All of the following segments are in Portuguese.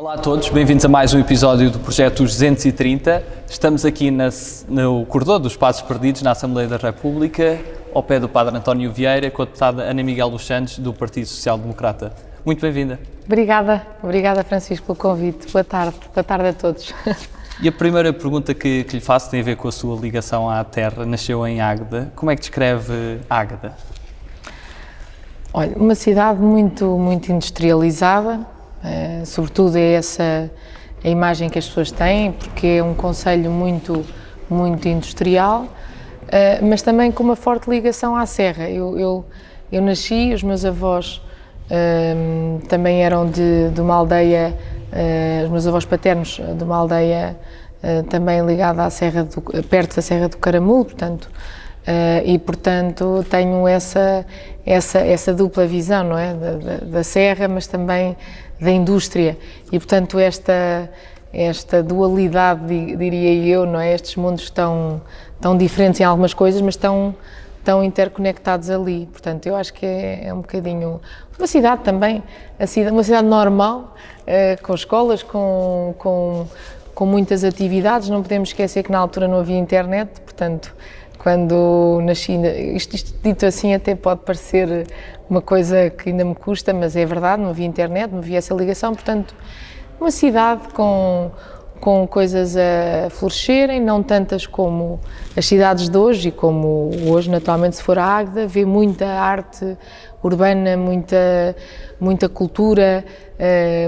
Olá a todos, bem-vindos a mais um episódio do Projeto 230. Estamos aqui no corredor dos Passos Perdidos, na Assembleia da República, ao pé do Padre António Vieira, com a deputada Ana Miguel dos Santos, do Partido Social Democrata. Muito bem-vinda. Obrigada Francisco pelo convite. Boa tarde a todos. E a primeira pergunta que lhe faço tem a ver com a sua ligação à terra. Nasceu em Águeda. Como é que descreve Águeda? Olha, uma cidade muito industrializada, sobretudo é essa a imagem que as pessoas têm, porque é um concelho muito industrial, mas também com uma forte ligação à serra. Eu nasci, os meus avós também eram de uma aldeia, os meus avós paternos de uma aldeia também ligada à serra perto da Serra do Caramulo, portanto, e portanto tenho essa dupla visão, não é? Da serra, mas também da indústria, e portanto esta dualidade, diria eu, não é? Estes mundos tão diferentes em algumas coisas, mas tão interconectados ali. Portanto, eu acho que é um bocadinho uma cidade também, uma cidade normal, com escolas, com muitas atividades. Não podemos esquecer que na altura não havia internet, portanto, quando nasci, isto dito assim até pode parecer uma coisa que ainda me custa, mas é verdade, não havia internet, não havia essa ligação, portanto, uma cidade com coisas a florescerem, não tantas como as cidades de hoje, e como hoje, naturalmente, se for a Águeda, vê muita arte urbana, muita cultura,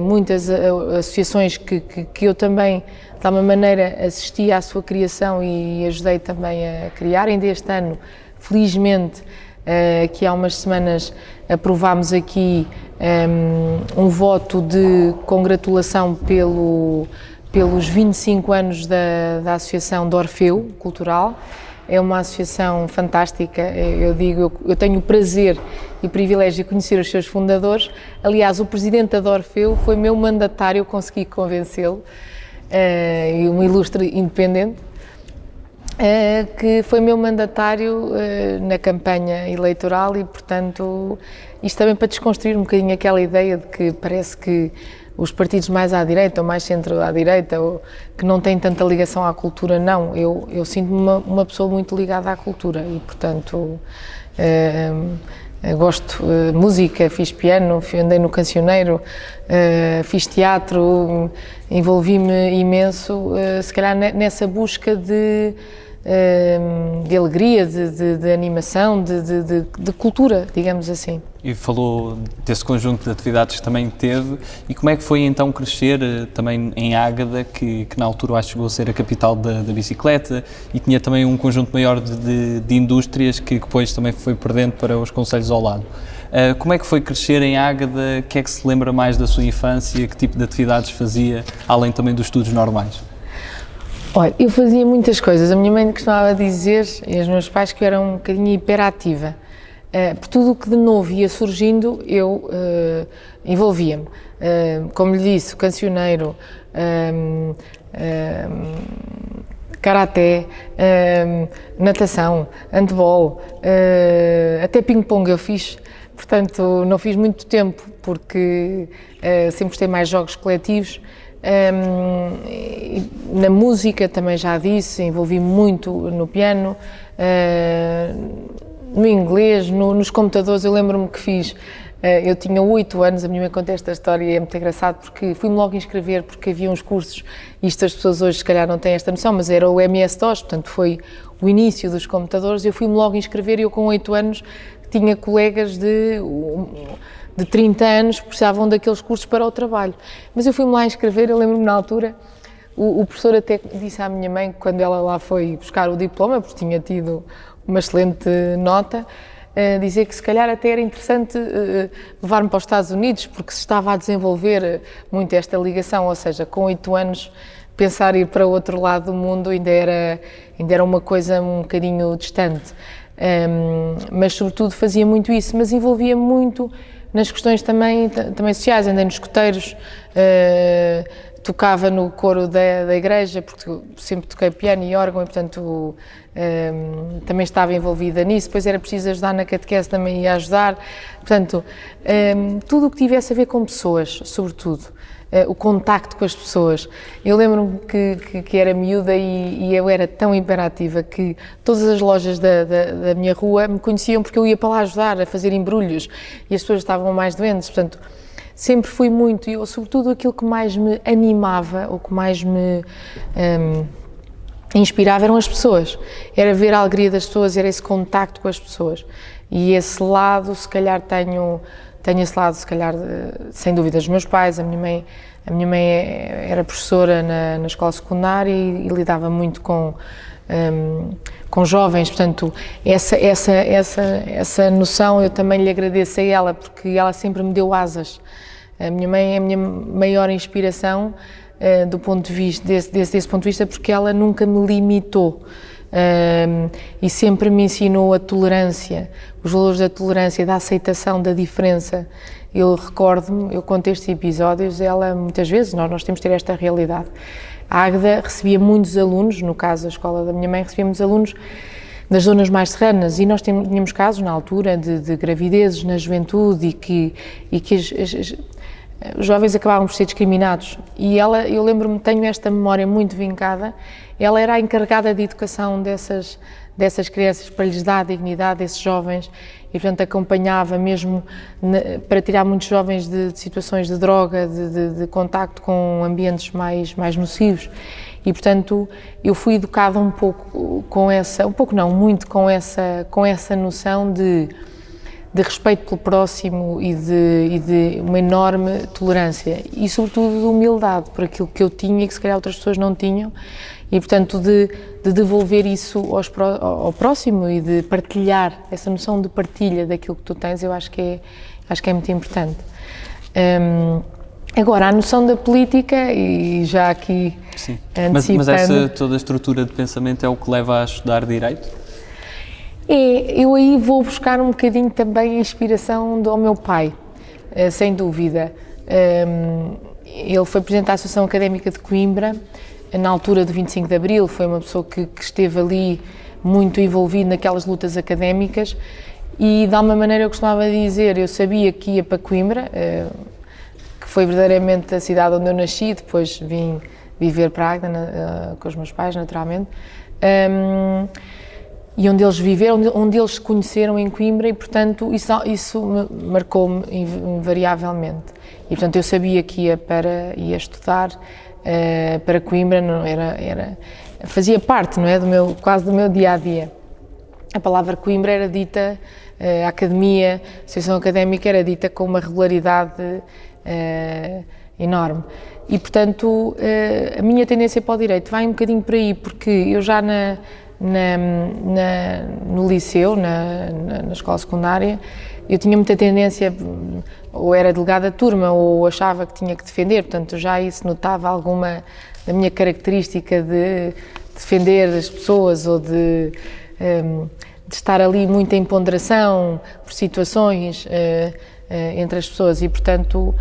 muitas associações que eu também, de alguma maneira, assisti à sua criação e ajudei também a criar. Ainda este ano, felizmente, que há umas semanas aprovámos aqui um voto de congratulação pelos 25 anos da Associação de Orfeu Cultural. É uma associação fantástica, eu tenho o prazer e o privilégio de conhecer os seus fundadores. Aliás, o presidente da Orfeu foi meu mandatário, eu consegui convencê-lo, e um ilustre independente, que foi meu mandatário na campanha eleitoral, e portanto isto também para desconstruir um bocadinho aquela ideia de que parece que os partidos mais à direita ou mais centro à direita, ou que não têm tanta ligação à cultura. Não, eu sinto-me uma pessoa muito ligada à cultura e portanto gosto de música, fiz piano, andei no cancioneiro, fiz teatro, envolvi-me imenso, se calhar nessa busca de alegria, de animação, de cultura, digamos assim. E falou desse conjunto de atividades que também teve, e como é que foi então crescer também em Águeda, que na altura acho que chegou a ser a capital da bicicleta, e tinha também um conjunto maior de indústrias que depois também foi perdendo para os concelhos ao lado. Como é que foi crescer em Águeda? O que é que se lembra mais da sua infância? Que tipo de atividades fazia, além também dos estudos normais? Olha, eu fazia muitas coisas. A minha mãe costumava dizer, e os meus pais, que eu era um bocadinho hiperativa. Por tudo o que de novo ia surgindo, eu envolvia-me. Como lhe disse, cancioneiro, karaté, natação, handball, até ping-pong eu fiz. Portanto, não fiz muito tempo, porque sempre gostei mais de jogos coletivos. Na música também já disse, envolvi-me muito no piano, no inglês, nos computadores. Eu lembro-me que fiz, eu tinha 8 anos, a minha mãe conta esta história e é muito engraçado, porque fui-me logo inscrever, porque havia uns cursos, isto as pessoas hoje se calhar não têm esta noção, mas era o MS-DOS, portanto foi o início dos computadores. Eu fui-me logo inscrever e eu com 8 anos tinha colegas de 30 anos que precisavam daqueles cursos para o trabalho. Mas eu fui-me lá inscrever, eu lembro-me na altura, o professor até disse à minha mãe, quando ela lá foi buscar o diploma, porque tinha tido uma excelente nota, dizer que se calhar até era interessante levar-me para os Estados Unidos, porque se estava a desenvolver muito esta ligação, ou seja, com 8 anos, pensar ir para o outro lado do mundo ainda era uma coisa um bocadinho distante. Mas sobretudo fazia muito isso, mas envolvia muito nas questões também sociais. Andei nos escuteiros, tocava no coro da igreja, porque eu sempre toquei piano e órgão e, portanto, também estava envolvida nisso. Depois era preciso ajudar na catequese, também ia ajudar. Portanto, tudo o que tivesse a ver com pessoas, sobretudo. O contacto com as pessoas. Eu lembro-me que era miúda e eu era tão hiperativa que todas as lojas da minha rua me conheciam porque eu ia para lá ajudar a fazer embrulhos e as pessoas estavam mais doentes, portanto, sempre fui muito, e sobretudo aquilo que mais me animava, ou que mais me inspirava eram as pessoas, era ver a alegria das pessoas, era esse contacto com as pessoas, e esse lado, se calhar tenho esse lado, se calhar, sem dúvida, dos meus pais. A minha mãe era professora na escola secundária e lidava muito com jovens, portanto, essa noção eu também lhe agradeço a ela, porque ela sempre me deu asas. A minha mãe é a minha maior inspiração do ponto de vista, desse ponto de vista, porque ela nunca me limitou. E sempre me ensinou a tolerância, os valores da tolerância, da aceitação da diferença. Eu recordo-me, eu conto estes episódios, ela muitas vezes, nós temos de ter esta realidade. A Águeda recebia muitos alunos, no caso a escola da minha mãe recebia muitos alunos das zonas mais serranas, e nós tínhamos casos na altura de gravidezes na juventude e que os jovens acabavam por ser discriminados, e eu lembro-me, tenho esta memória muito vincada, ela era a encarregada de educação dessas crianças, para lhes dar dignidade a esses jovens, e portanto acompanhava mesmo para tirar muitos jovens de situações de droga, de contacto com ambientes mais nocivos, e portanto eu fui educada um pouco com essa, muito com essa noção de respeito pelo próximo e de uma enorme tolerância e sobretudo de humildade por aquilo que eu tinha e que se calhar outras pessoas não tinham, e portanto de devolver isso ao próximo e de partilhar, essa noção de partilha daquilo que tu tens, eu acho que é muito importante. Agora, a noção da política, e já aqui Sim. Antecipando... Mas essa toda a estrutura de pensamento é o que leva a estudar Direito? Eu aí vou buscar um bocadinho também a inspiração ao meu pai, sem dúvida. Ele foi presidente da Associação Académica de Coimbra, na altura do 25 de Abril, foi uma pessoa que esteve ali muito envolvido naquelas lutas académicas, e de alguma maneira eu costumava dizer, eu sabia que ia para Coimbra, que foi verdadeiramente a cidade onde eu nasci, depois vim viver para Águeda com os meus pais, naturalmente, e onde eles viveram, onde eles se conheceram em Coimbra, e portanto isso marcou-me invariavelmente. E portanto eu sabia que ia estudar para Coimbra, não fazia parte, não é, quase do meu dia-a-dia. A palavra Coimbra era dita, a academia, a associação académica era dita com uma regularidade enorme. E portanto a minha tendência para o direito vai um bocadinho por aí, porque eu já no liceu, na escola secundária, eu tinha muita tendência, ou era delegada de turma, ou achava que tinha que defender, portanto já isso notava alguma da minha característica de defender as pessoas, ou de estar ali muito em ponderação por situações entre as pessoas, e portanto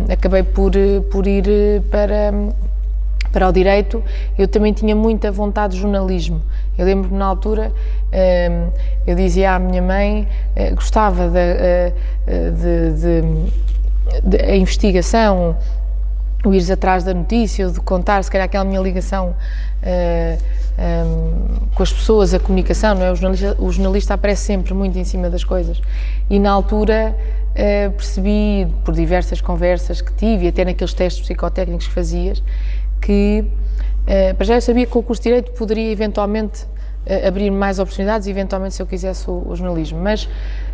acabei por ir para o direito. Eu também tinha muita vontade de jornalismo. Eu lembro-me na altura, eu dizia à minha mãe, gostava da investigação, o ires atrás da notícia, de contar, se calhar, aquela minha ligação com as pessoas, a comunicação, não é? O jornalista aparece sempre muito em cima das coisas. E na altura percebi, por diversas conversas que tive, e até naqueles testes psicotécnicos que fazias, que para já eu sabia que o curso de Direito poderia eventualmente abrir mais oportunidades, eventualmente se eu quisesse o jornalismo,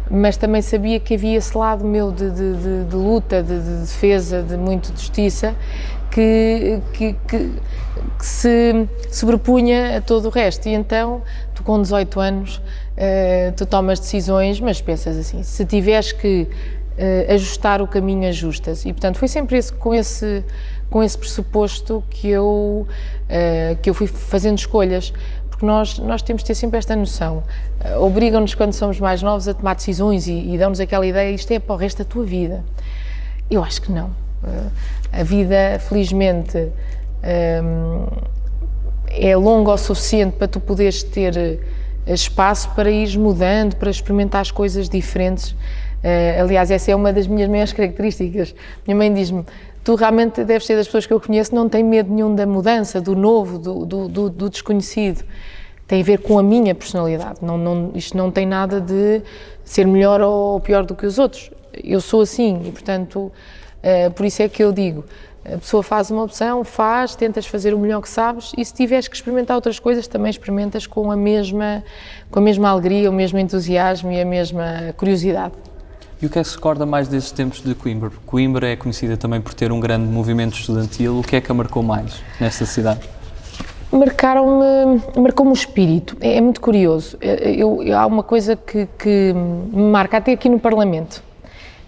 mas também sabia que havia esse lado meu de luta, de defesa, de muito de justiça, que se sobrepunha a todo o resto. E então, tu com 18 anos, tu tomas decisões, mas pensas assim, se tiveres que ajustar o caminho, ajustas. E portanto foi sempre com esse pressuposto que eu fui fazendo escolhas, porque nós temos de ter sempre esta noção. Obrigam-nos, quando somos mais novos, a tomar decisões e dão-nos aquela ideia, isto é para o resto da tua vida. Eu acho que não. A vida, felizmente, é longa o suficiente para tu poderes ter espaço para ires mudando, para experimentar as coisas diferentes. Aliás, essa é uma das minhas maiores características. Minha mãe diz-me: tu realmente deves ser das pessoas que eu conheço, não tem medo nenhum da mudança, do novo, do desconhecido. Tem a ver com a minha personalidade. Isto não tem nada de ser melhor ou pior do que os outros. Eu sou assim e, portanto, por isso é que eu digo: a pessoa faz uma opção, tentas fazer o melhor que sabes, e se tiveres que experimentar outras coisas, também experimentas com a mesma alegria, o mesmo entusiasmo e a mesma curiosidade. E o que é que se recorda mais desses tempos de Coimbra? Coimbra é conhecida também por ter um grande movimento estudantil. O que é que a marcou mais nesta cidade? Marcou-me o espírito. É muito curioso. Há uma coisa que me marca, até aqui no Parlamento.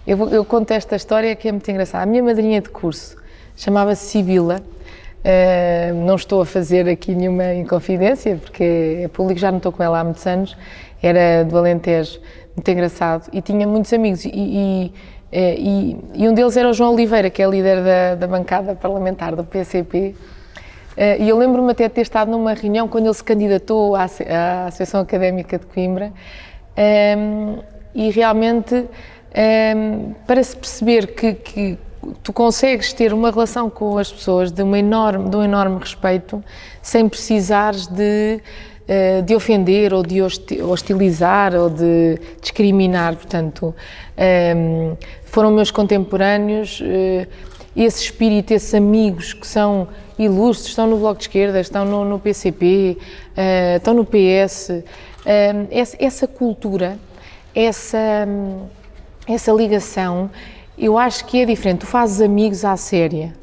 Eu conto esta história que é muito engraçada. A minha madrinha de curso chamava-se Sibila. Não estou a fazer aqui nenhuma inconfidência, porque é público, já não estou com ela há muitos anos. Era do Alentejo, muito engraçado, e tinha muitos amigos. E um deles era o João Oliveira, que é líder da bancada parlamentar do PCP. E eu lembro-me até de ter estado numa reunião quando ele se candidatou à Associação Académica de Coimbra, e realmente, para se perceber que tu consegues ter uma relação com as pessoas de um enorme respeito, sem precisares de ofender ou de hostilizar ou de discriminar. Portanto, foram meus contemporâneos, esse espírito, esses amigos que são ilustres, estão no Bloco de Esquerda, estão no PCP, estão no PS, essa cultura, essa ligação, eu acho que é diferente. Tu fazes amigos à séria,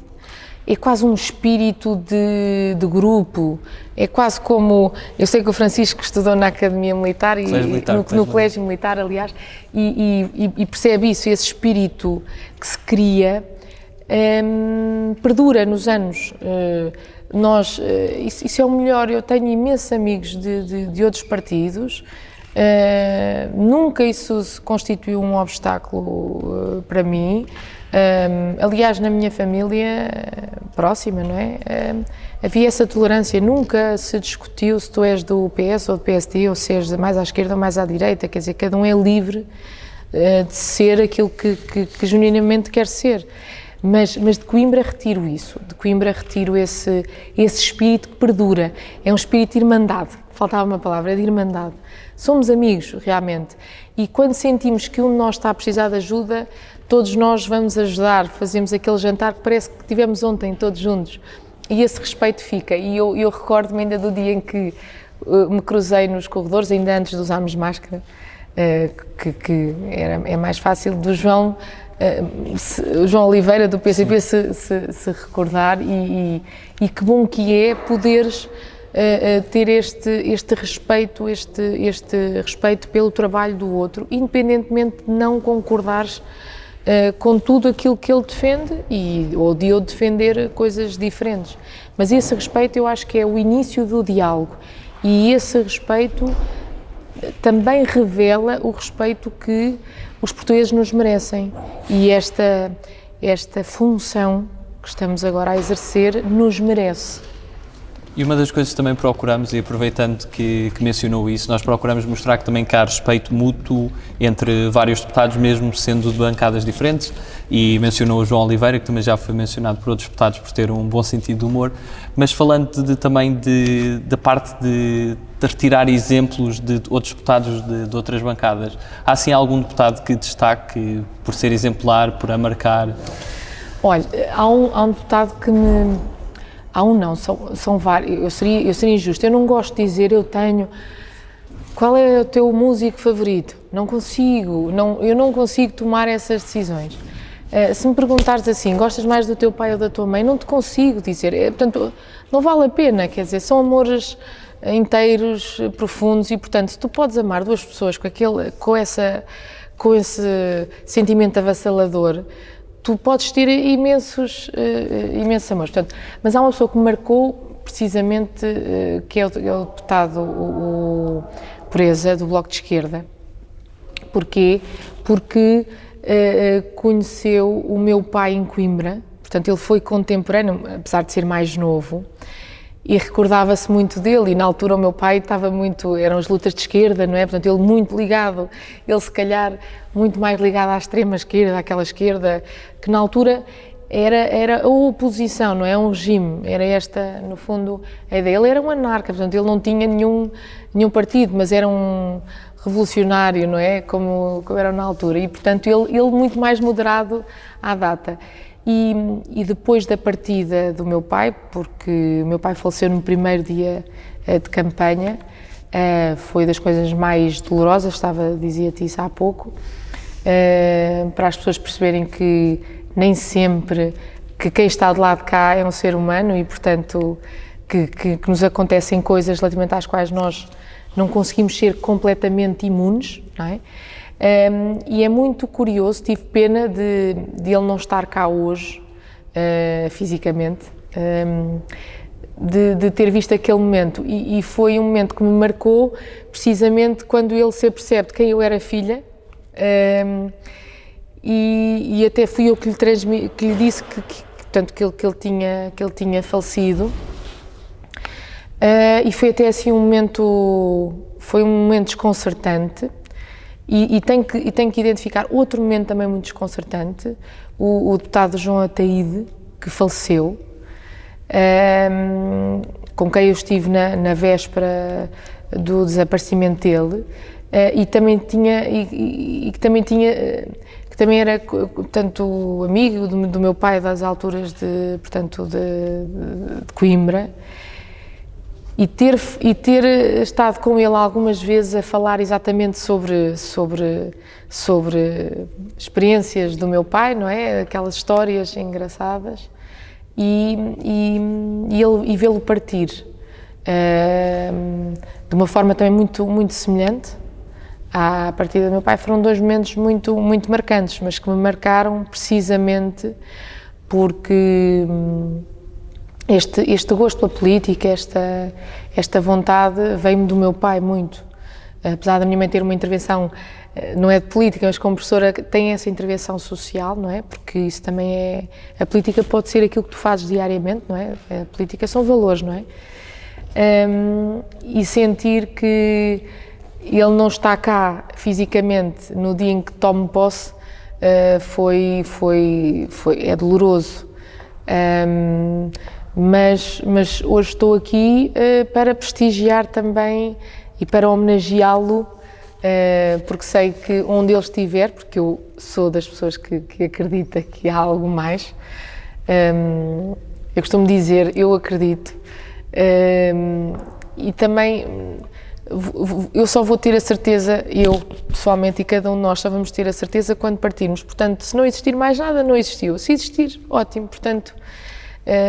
é quase um espírito de grupo, é quase como, eu sei que o Francisco estudou na Academia Militar, no Colégio Militar, aliás, e percebe isso, esse espírito que se cria, perdura nos anos. Isso é o melhor. Eu tenho imensos amigos de outros partidos, nunca isso se constituiu um obstáculo para mim. Aliás, na minha família próxima, não é? Havia essa tolerância, nunca se discutiu se tu és do PS ou do PSD, ou se és mais à esquerda ou mais à direita, quer dizer, cada um é livre de ser aquilo que genuinamente quer ser. Mas de Coimbra retiro isso, de Coimbra retiro esse espírito que perdura, é um espírito de irmandade, faltava uma palavra, de irmandade. Somos amigos, realmente, e quando sentimos que um de nós está a precisar de ajuda, todos nós vamos ajudar, fazemos aquele jantar que parece que tivemos ontem, todos juntos, e esse respeito fica. E eu recordo-me ainda do dia em que me cruzei nos corredores, ainda antes de usarmos máscara, que é mais fácil, do João Oliveira do PCP se recordar, e que bom que é poderes ter este respeito, este respeito pelo trabalho do outro, independentemente de não concordares com tudo aquilo que ele defende ou de eu defender coisas diferentes. Mas esse respeito, eu acho que é o início do diálogo, e esse respeito também revela o respeito que os portugueses nos merecem, e esta função que estamos agora a exercer nos merece. E uma das coisas que também procuramos, e aproveitando que mencionou isso, nós procuramos mostrar que também há respeito mútuo entre vários deputados, mesmo sendo de bancadas diferentes, e mencionou o João Oliveira, que também já foi mencionado por outros deputados por ter um bom sentido de humor, mas falando também da parte de retirar exemplos de outros deputados de outras bancadas, há assim algum deputado que destaque por ser exemplar, por amarcar? Olha, há um deputado que me... Há um não, são vários. Eu seria injusto. Eu não gosto de dizer eu tenho... Qual é o teu músico favorito? Não consigo. Eu não consigo tomar essas decisões. Se me perguntares assim, gostas mais do teu pai ou da tua mãe? Não te consigo dizer. Portanto, não vale a pena. Quer dizer, são amores inteiros, profundos, e, portanto, se tu podes amar duas pessoas com esse sentimento avassalador, tu podes ter imensos amores. Portanto, mas há uma pessoa que me marcou precisamente, que é o deputado o Pureza, do Bloco de Esquerda. Porquê? Porque conheceu o meu pai em Coimbra, portanto ele foi contemporâneo, apesar de ser mais novo, e recordava-se muito dele, e na altura o meu pai estava muito, eram as lutas de esquerda, não é? Portanto ele muito ligado, ele se calhar muito mais ligado à extrema esquerda, àquela esquerda, que na altura era a oposição, não é? Um regime, era esta, no fundo, a ideia. Ele era um anarca, portanto ele não tinha nenhum partido, mas era um revolucionário, não é? Como era na altura, e portanto ele muito mais moderado à data. E depois da partida do meu pai, porque o meu pai faleceu no primeiro dia de campanha, foi das coisas mais dolorosas, dizia-te isso há pouco, para as pessoas perceberem que nem sempre que quem está de lado de cá é um ser humano e, portanto, que nos acontecem coisas relativamente às quais nós não conseguimos ser completamente imunes, não é? E é muito curioso, tive pena de ele não estar cá hoje, fisicamente, de ter visto aquele momento. E foi um momento que me marcou, precisamente quando ele se apercebe de quem eu era filha, e até fui eu que lhe disse portanto, que ele tinha falecido. E foi até assim um momento desconcertante. E tenho que identificar outro momento também muito desconcertante, o deputado João Ataíde, que faleceu, com quem eu estive na véspera do desaparecimento dele, e que também era, portanto, amigo do meu pai das alturas de Coimbra. E ter estado com ele algumas vezes a falar exatamente sobre experiências do meu pai, não é? Aquelas histórias engraçadas, e vê-lo partir de uma forma também muito semelhante à partida do meu pai. Foram dois momentos muito marcantes, mas que me marcaram precisamente porque este gosto pela política, esta vontade veio-me do meu pai muito. Apesar da minha mãe ter uma intervenção, não é de política, mas como professora tem essa intervenção social, não é? Porque isso também é... A política pode ser aquilo que tu fazes diariamente, não é? A política são valores, não é? E sentir que ele não está cá fisicamente no dia em que tomo posse é doloroso. Mas hoje estou aqui para prestigiar também e para homenageá-lo, porque sei que onde ele estiver, porque eu sou das pessoas que acredita que há algo mais, eu costumo dizer, eu acredito, e também eu só vou ter a certeza, eu pessoalmente e cada um de nós só vamos ter a certeza quando partirmos. Portanto, se não existir mais nada, não existiu. Se existir, ótimo. Portanto,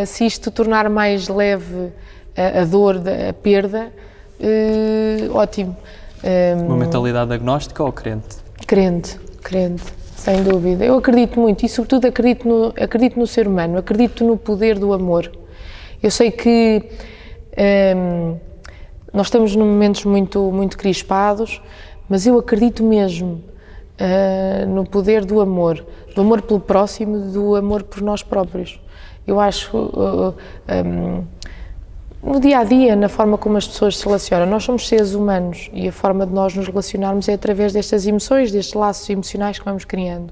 se isto tornar mais leve a dor, a perda, ótimo. Uma mentalidade agnóstica ou crente? Crente, sem dúvida. Eu acredito muito e, sobretudo, acredito no ser humano, acredito no poder do amor. Eu sei que nós estamos num momentos muito crispados, mas eu acredito mesmo no poder do amor pelo próximo, do amor por nós próprios. Eu acho, no dia-a-dia, na forma como as pessoas se relacionam, nós somos seres humanos e a forma de nós nos relacionarmos é através destas emoções, destes laços emocionais que vamos criando.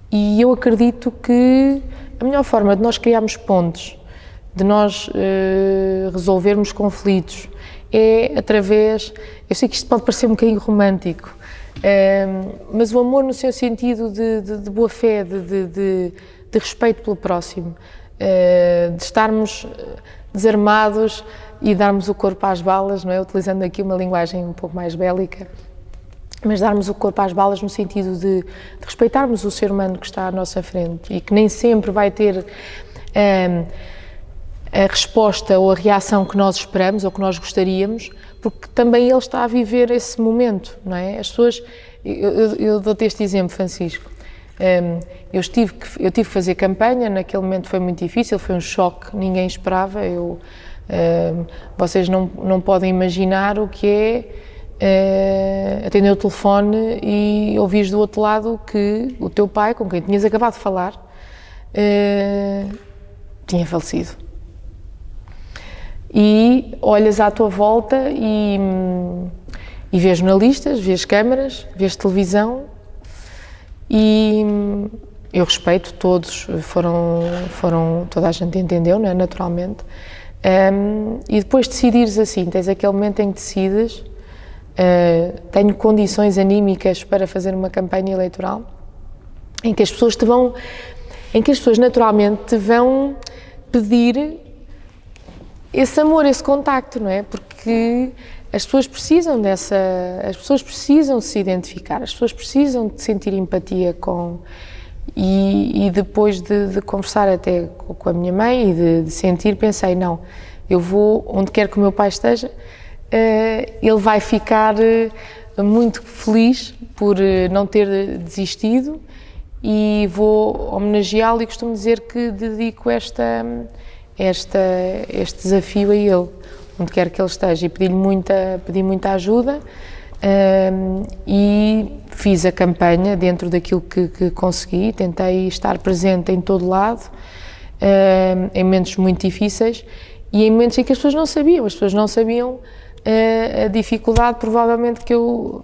E eu acredito que a melhor forma de nós criarmos pontes, de nós resolvermos conflitos, é através... Eu sei que isto pode parecer um bocadinho romântico, mas o amor no seu sentido de boa fé, de respeito pelo próximo, de estarmos desarmados e darmos o corpo às balas, não é? Utilizando aqui uma linguagem um pouco mais bélica, mas darmos o corpo às balas no sentido de respeitarmos o ser humano que está à nossa frente e que nem sempre vai ter a resposta ou a reação que nós esperamos ou que nós gostaríamos, porque também ele está a viver esse momento, não é? As pessoas... Eu dou-te este exemplo, Francisco. Eu tive que fazer campanha, naquele momento foi muito difícil, foi um choque, ninguém esperava. Vocês não podem imaginar o que é atender o telefone e ouvires do outro lado que o teu pai, com quem tinhas acabado de falar, tinha falecido. E olhas à tua volta e vês jornalistas, vês câmaras, vês televisão, e eu respeito todos, toda a gente entendeu, não é? Naturalmente. E depois decidires assim, tens aquele momento em que decides, tenho condições anímicas para fazer uma campanha eleitoral, em que as pessoas naturalmente te vão pedir esse amor, esse contacto, não é? Porque as pessoas precisam se identificar, as pessoas precisam de sentir empatia com... E depois de conversar até com a minha mãe e de sentir, pensei, não, eu vou, onde quer que o meu pai esteja, ele vai ficar muito feliz por não ter desistido, e vou homenageá-lo, e costumo dizer que dedico este desafio a ele, onde quer que ele esteja, e pedi muita ajuda, e fiz a campanha dentro daquilo que consegui, tentei estar presente em todo lado, em momentos muito difíceis e em momentos em que as pessoas não sabiam a dificuldade, provavelmente, o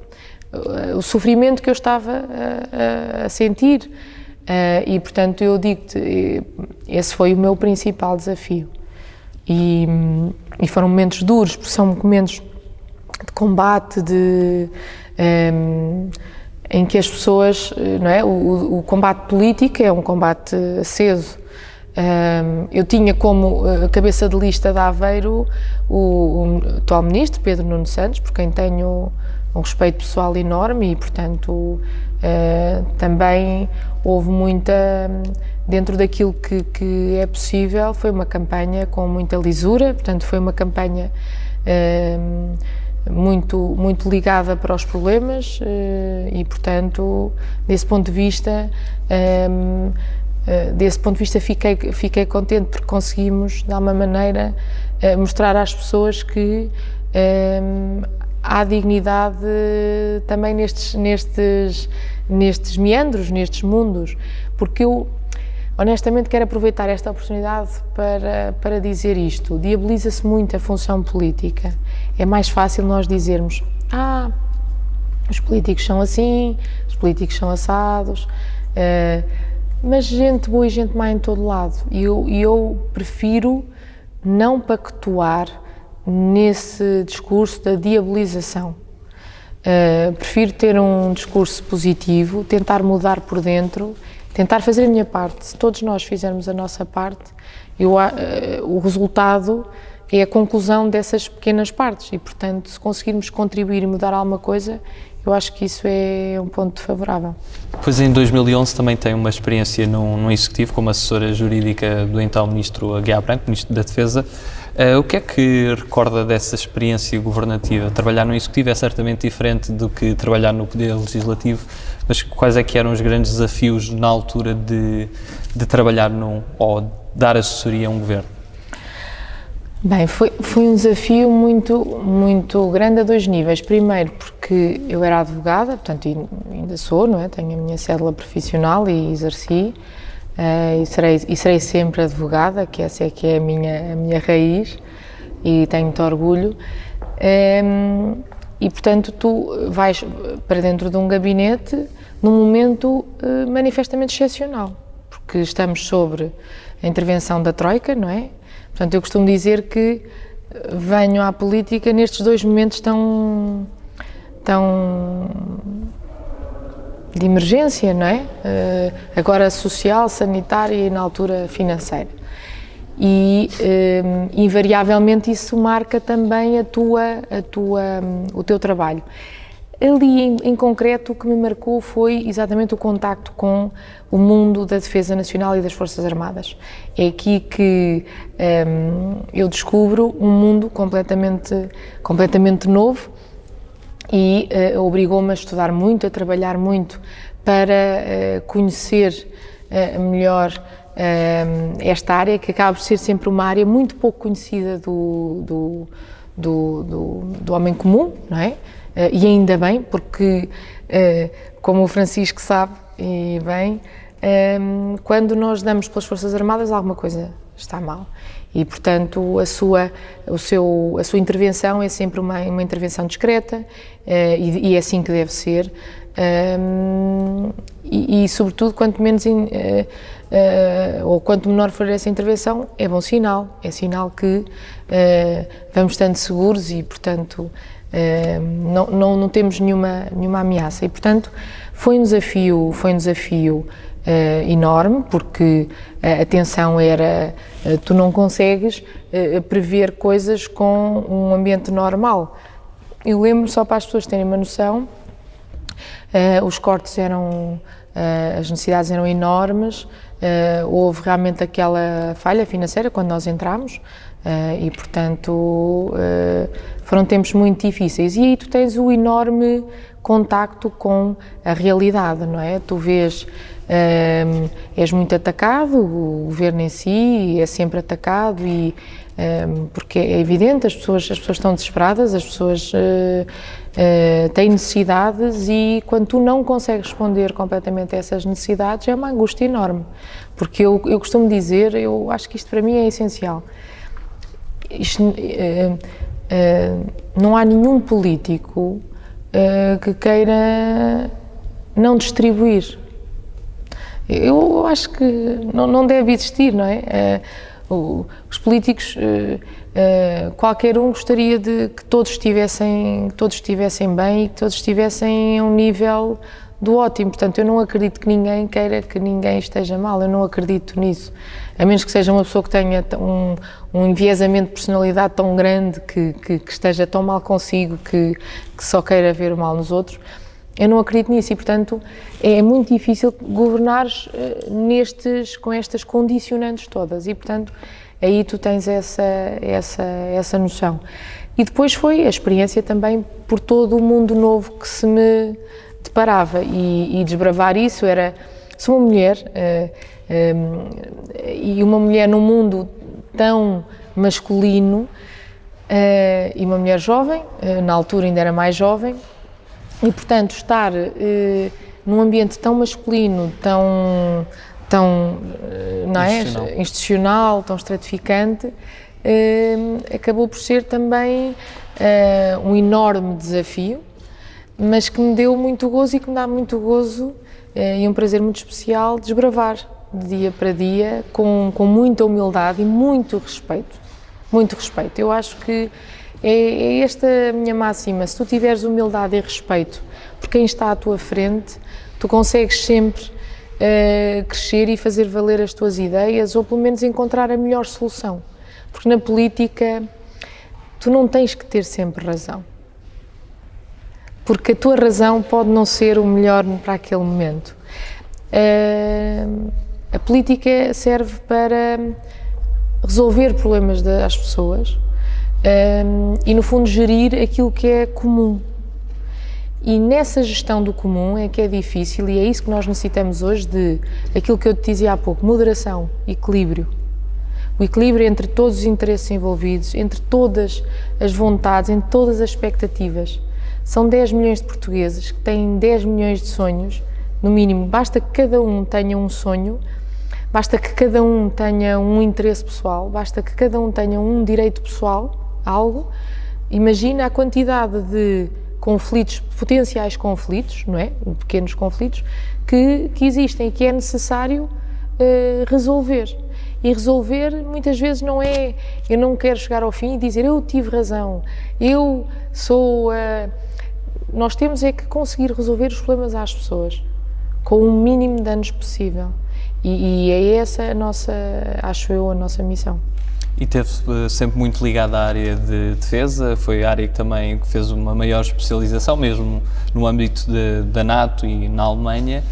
sofrimento que eu estava a sentir, e portanto eu digo-te, esse foi o meu principal desafio, e foram momentos duros, porque são momentos de combate, em que as pessoas, não é? O combate político é um combate aceso. Eu tinha como cabeça de lista de Aveiro o atual ministro, Pedro Nuno Santos, por quem tenho um respeito pessoal enorme, e portanto também houve dentro daquilo que é possível, foi uma campanha com muita lisura, portanto foi uma campanha muito ligada para os problemas, e portanto desse ponto de vista fiquei contente, porque conseguimos de alguma maneira mostrar às pessoas que há dignidade também nestes meandros, nestes mundos, porque eu honestamente quero aproveitar esta oportunidade para dizer isto. Diaboliza-se muito a função política. É mais fácil nós dizermos, os políticos são assim, os políticos são assados, mas gente boa e gente má em todo lado. E eu prefiro não pactuar nesse discurso da diabolização. Prefiro ter um discurso positivo, tentar mudar por dentro, tentar fazer a minha parte. Se todos nós fizermos a nossa parte, o resultado é a conclusão dessas pequenas partes, e portanto, se conseguirmos contribuir e mudar alguma coisa, eu acho que isso é um ponto favorável. Depois, em 2011, também tem uma experiência num executivo como assessora jurídica do então ministro Aguiar Branco, ministro da Defesa. O que é que recorda dessa experiência governativa? Trabalhar no executivo é certamente diferente do que trabalhar no poder legislativo, mas quais é que eram os grandes desafios na altura de trabalhar ou dar assessoria a um governo? Bem, foi um desafio muito grande a dois níveis. Primeiro, porque eu era advogada, portanto ainda sou, não é? Tenho a minha cédula profissional e exerci, e serei sempre advogada, que essa é que é a minha raiz, e tenho muito orgulho. E portanto tu vais para dentro de um gabinete num momento manifestamente excepcional, porque estamos sobre a intervenção da Troika, não é? Portanto, eu costumo dizer que venho à política nestes dois momentos tão de emergência, não é? Agora social, sanitária e na altura financeira. E invariavelmente isso marca também o teu trabalho. Ali, em concreto, o que me marcou foi exatamente o contacto com o mundo da Defesa Nacional e das Forças Armadas. É aqui que eu descubro um mundo completamente novo, e obrigou-me a estudar muito, a trabalhar muito para conhecer melhor esta área, que acaba por ser sempre uma área muito pouco conhecida do do homem comum, não é? E ainda bem, porque, como o Francisco sabe, e bem, quando nós damos pelas Forças Armadas, alguma coisa está mal. E, portanto, a sua intervenção é sempre uma intervenção discreta, e é assim que deve ser. E sobretudo, quanto menos ou quanto menor for essa intervenção, é bom sinal. É sinal que vamos estando seguros e, portanto, não temos nenhuma ameaça. E, portanto, foi um desafio enorme, porque a tensão era, tu não consegues prever coisas com um ambiente normal. Eu lembro, só para as pessoas terem uma noção, os cortes as necessidades eram enormes, houve realmente aquela falha financeira quando nós entramos, e portanto foram tempos muito difíceis, e aí tu tens o enorme contacto com a realidade, não é? Tu vês, és muito atacado, o governo em si é sempre atacado, e porque é evidente, as pessoas estão desesperadas, as pessoas têm necessidades, e quando tu não consegues responder completamente a essas necessidades, é uma angústia enorme, porque eu costumo dizer, eu acho que isto para mim é essencial, não há nenhum político que queira não distribuir. Eu acho que não deve existir, não é? Os políticos, qualquer um gostaria de que todos estivessem bem e que todos estivessem a um nível do ótimo. Portanto, eu não acredito que ninguém queira que ninguém esteja mal, eu não acredito nisso. A menos que seja uma pessoa que tenha um enviesamento de personalidade tão grande, que esteja tão mal consigo, que só queira ver o mal nos outros. Eu não acredito nisso, e portanto é muito difícil governares com estas condicionantes todas, e portanto aí tu tens essa noção. E depois foi a experiência também por todo o mundo novo que se me deparava, e desbravar isso sou uma mulher, e uma mulher num mundo tão masculino, e uma mulher jovem, na altura ainda era mais jovem, e portanto estar num ambiente tão masculino, tão não é? Institucional, tão estratificante, acabou por ser também um enorme desafio, mas que me deu muito gozo, e que me dá muito gozo e um prazer muito especial desbravar de dia para dia, com muita humildade e muito respeito. Muito respeito. Eu acho que é esta a minha máxima: se tu tiveres humildade e respeito por quem está à tua frente, tu consegues sempre crescer e fazer valer as tuas ideias, ou pelo menos encontrar a melhor solução. Porque na política tu não tens que ter sempre razão, porque a tua razão pode não ser o melhor para aquele momento. A política serve para resolver problemas das pessoas, e no fundo gerir aquilo que é comum. E nessa gestão do comum é que é difícil, e é isso que nós necessitamos hoje, de aquilo que eu te dizia há pouco: moderação, equilíbrio. O equilíbrio entre todos os interesses envolvidos, entre todas as vontades, entre todas as expectativas. São 10 milhões de portugueses que têm 10 milhões de sonhos, no mínimo. Basta que cada um tenha um sonho, basta que cada um tenha um interesse pessoal, basta que cada um tenha um direito pessoal, algo. Imagina a quantidade de conflitos, potenciais conflitos, não é? Pequenos conflitos, que existem e que é necessário resolver. E resolver muitas vezes não é, eu não quero chegar ao fim e dizer eu tive razão, eu sou... Nós temos é que conseguir resolver os problemas às pessoas, com o mínimo de danos possível. E é essa a nossa, acho eu, a nossa missão. E esteve sempre muito ligada à área de defesa, foi a área que também fez uma maior especialização, mesmo no âmbito da NATO e na Alemanha.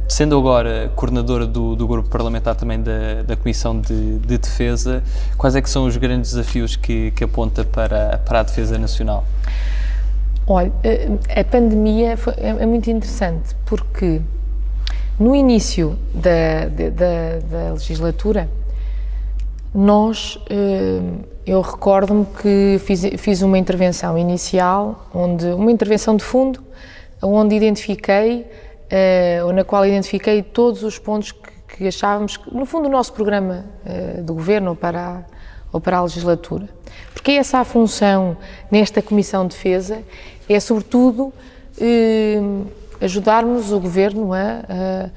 Sendo agora coordenadora do grupo parlamentar também da Comissão de Defesa, quais é que são os grandes desafios que aponta para a defesa nacional? Olha, a pandemia é muito interessante, porque no início da legislatura Eu recordo-me que fiz uma intervenção inicial, uma intervenção de fundo, onde na qual identifiquei todos os pontos que achávamos que, no fundo, o nosso programa do Governo ou para a legislatura. Porque essa a função nesta Comissão de Defesa é, sobretudo, ajudarmos o Governo a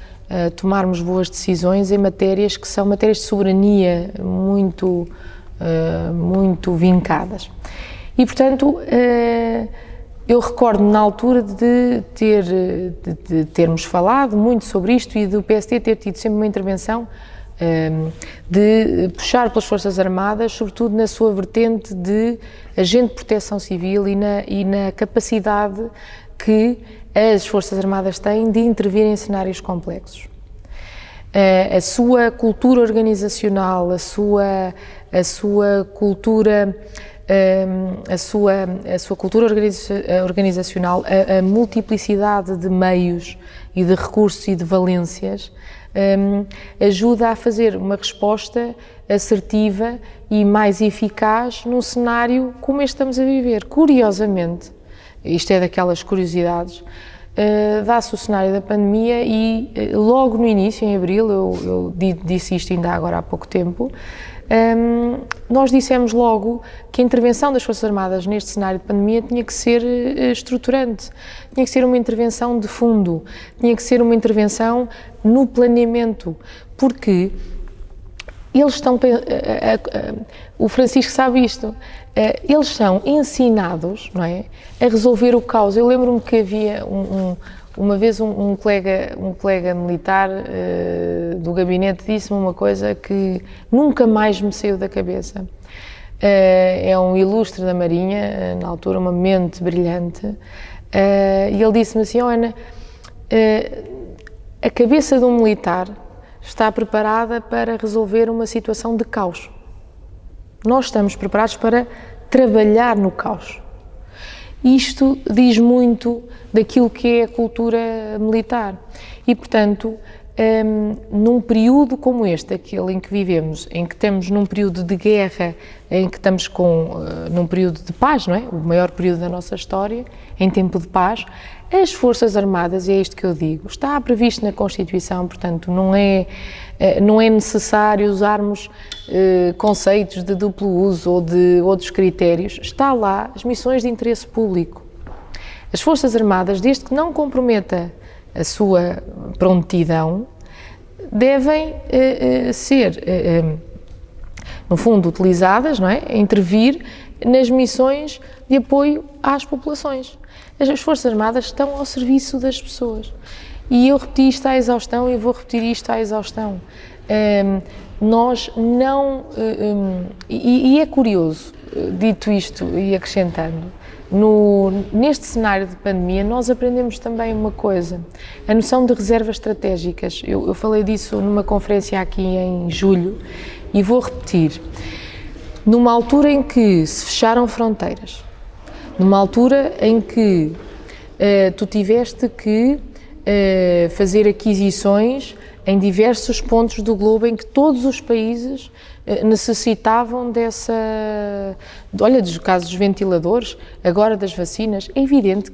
tomarmos boas decisões em matérias que são matérias de soberania muito vincadas. E, portanto, eu recordo-me na altura de termos falado muito sobre isto e do PSD ter tido sempre uma intervenção de puxar pelas Forças Armadas, sobretudo na sua vertente de agente de proteção civil e na capacidade que as Forças Armadas têm de intervir em cenários complexos. A sua cultura organizacional, a sua cultura organizacional, a multiplicidade de meios e de recursos e de valências ajuda a fazer uma resposta assertiva e mais eficaz num cenário como este que estamos a viver. Curiosamente, isto é daquelas curiosidades, dá-se o cenário da pandemia e logo no início, em abril, eu disse isto ainda agora há pouco tempo, nós dissemos logo que a intervenção das Forças Armadas neste cenário de pandemia tinha que ser estruturante, tinha que ser uma intervenção de fundo, tinha que ser uma intervenção no planeamento, porque eles estão, o Francisco sabe isto, eles são ensinados, não é, a resolver o caos. Eu lembro-me que havia uma vez um colega militar do gabinete disse-me uma coisa que nunca mais me saiu da cabeça. É um ilustre da Marinha, na altura uma mente brilhante, e ele disse-me assim: "Oh, Ana, a cabeça de um militar está preparada para resolver uma situação de caos. Nós estamos preparados para trabalhar no caos." Isto diz muito daquilo que é a cultura militar e, portanto, num período como este, aquele em que vivemos, em que estamos num período de guerra, em que estamos num período de paz, não é? O maior período da nossa história, em tempo de paz, as Forças Armadas, e é isto que eu digo, está previsto na Constituição, portanto, não é necessário usarmos conceitos de duplo uso ou de outros critérios. Está lá as missões de interesse público. As Forças Armadas, desde que não comprometa a sua prontidão, devem ser, no fundo, utilizadas, não é? A intervir nas missões de apoio às populações. As Forças Armadas estão ao serviço das pessoas. E eu repeti isto à exaustão e vou repetir isto à exaustão. Nós não... E é curioso, dito isto e acrescentando, neste cenário de pandemia nós aprendemos também uma coisa, a noção de reservas estratégicas. Eu falei disso numa conferência aqui em julho e vou repetir. Numa altura em que se fecharam fronteiras, numa altura em que tu tiveste que fazer aquisições em diversos pontos do globo em que todos os países necessitavam dos casos dos ventiladores, agora das vacinas, é evidente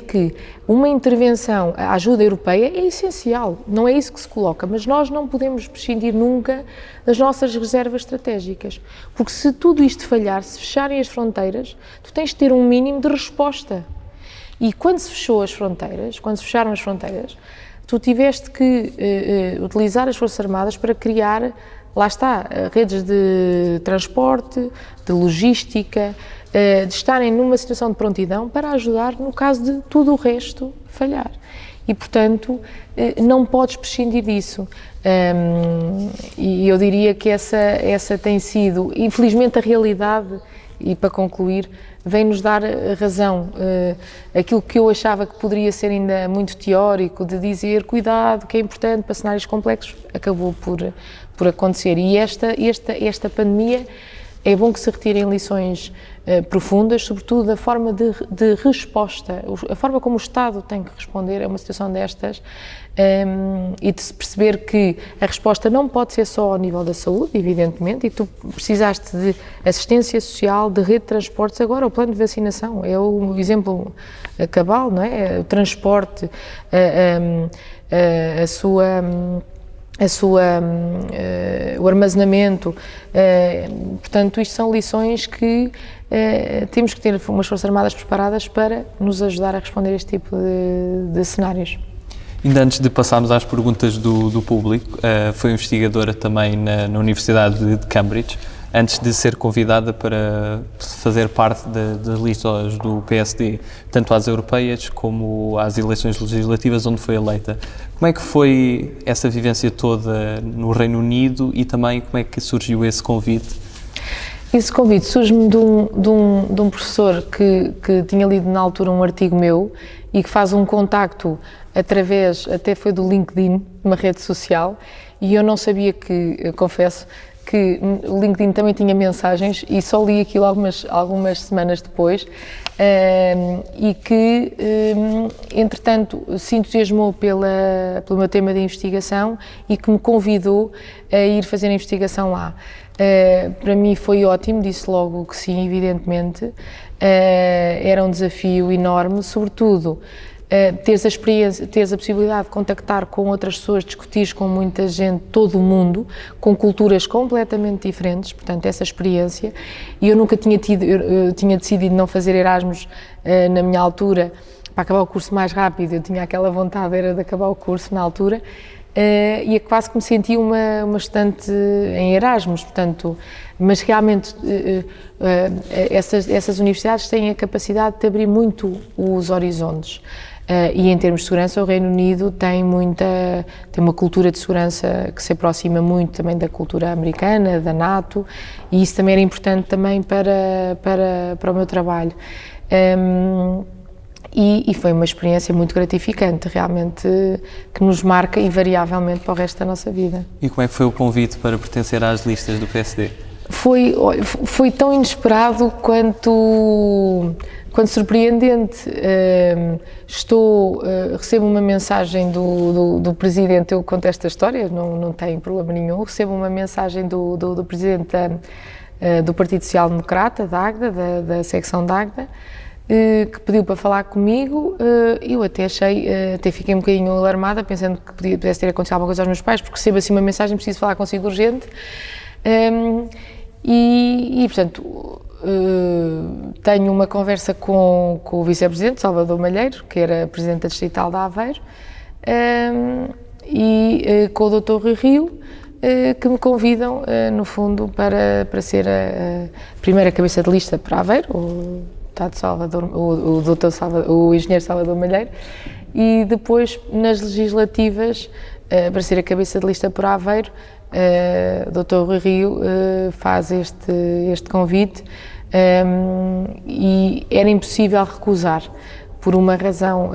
que uma intervenção, a ajuda europeia é essencial, não é isso que se coloca, mas nós não podemos prescindir nunca das nossas reservas estratégicas, porque se tudo isto falhar, se fecharem as fronteiras, tu tens de ter um mínimo de resposta. E quando se fecharam as fronteiras, tu tiveste que utilizar as Forças Armadas para criar, lá está, redes de transporte, de logística, de estarem numa situação de prontidão para ajudar no caso de tudo o resto falhar. E, portanto, não podes prescindir disso. E eu diria que essa tem sido, infelizmente, a realidade, e para concluir, vem-nos dar razão. Aquilo que eu achava que poderia ser ainda muito teórico, de dizer cuidado, que é importante para cenários complexos, acabou por acontecer. E esta pandemia é bom que se retirem lições profundas, sobretudo da forma de resposta, a forma como o Estado tem que responder a uma situação destas, e de se perceber que a resposta não pode ser só ao nível da saúde, evidentemente, e tu precisaste de assistência social, de rede de transportes, agora o plano de vacinação é o exemplo cabal, não é? O transporte, o armazenamento, portanto, isto são lições que temos que ter umas Forças Armadas preparadas para nos ajudar a responder a este tipo de cenários. Ainda antes de passarmos às perguntas do público, foi investigadora também na Universidade de Cambridge, antes de ser convidada para fazer parte das listas do PSD, tanto às europeias como às eleições legislativas onde foi eleita. Como é que foi essa vivência toda no Reino Unido e também como é que surgiu esse convite? Esse convite surge-me de um professor que tinha lido na altura um artigo meu e que faz um contacto através, até foi do LinkedIn, uma rede social, e eu não sabia eu confesso, que o LinkedIn também tinha mensagens e só li aquilo algumas semanas depois, e que, entretanto, se entusiasmou pelo meu tema de investigação e que me convidou a ir fazer a investigação lá. Para mim foi ótimo, disse logo que sim, evidentemente. Era um desafio enorme, sobretudo teres a experiência, teres a possibilidade de contactar com outras pessoas, discutir com muita gente, todo o mundo, com culturas completamente diferentes, portanto, essa experiência. E eu nunca tinha tido, eu tinha decidido não fazer Erasmus na minha altura, para acabar o curso mais rápido, eu tinha aquela vontade, era de acabar o curso na altura, e é quase que me senti uma estudante em Erasmus, portanto, mas realmente essas universidades têm a capacidade de abrir muito os horizontes. E em termos de segurança, o Reino Unido tem uma cultura de segurança que se aproxima muito também da cultura americana, da NATO, e isso também era importante também para o meu trabalho. E foi uma experiência muito gratificante, realmente, que nos marca invariavelmente para o resto da nossa vida. E como é que foi o convite para pertencer às listas do PSD? Foi tão inesperado quanto surpreendente. Recebo uma mensagem do Presidente, eu conto esta história, não tem problema nenhum, recebo uma mensagem do Presidente do Partido Social Democrata, da AGDA, da secção da AGDA, que pediu para falar comigo. Eu até fiquei um bocadinho alarmada, pensando que pudesse ter acontecido alguma coisa aos meus pais, porque recebo assim uma mensagem, preciso falar consigo urgente. Portanto, tenho uma conversa com o Vice-Presidente, Salvador Malheiro, que era Presidente da Distrital de Aveiro, e com o Dr. Rui Rio, que me convidam, no fundo, para ser a primeira cabeça de lista para Aveiro, o engenheiro Salvador Malheiro, e depois nas legislativas, para ser a cabeça de lista para Aveiro, o Dr. Rui Rio faz este convite, e era impossível recusar, por uma razão.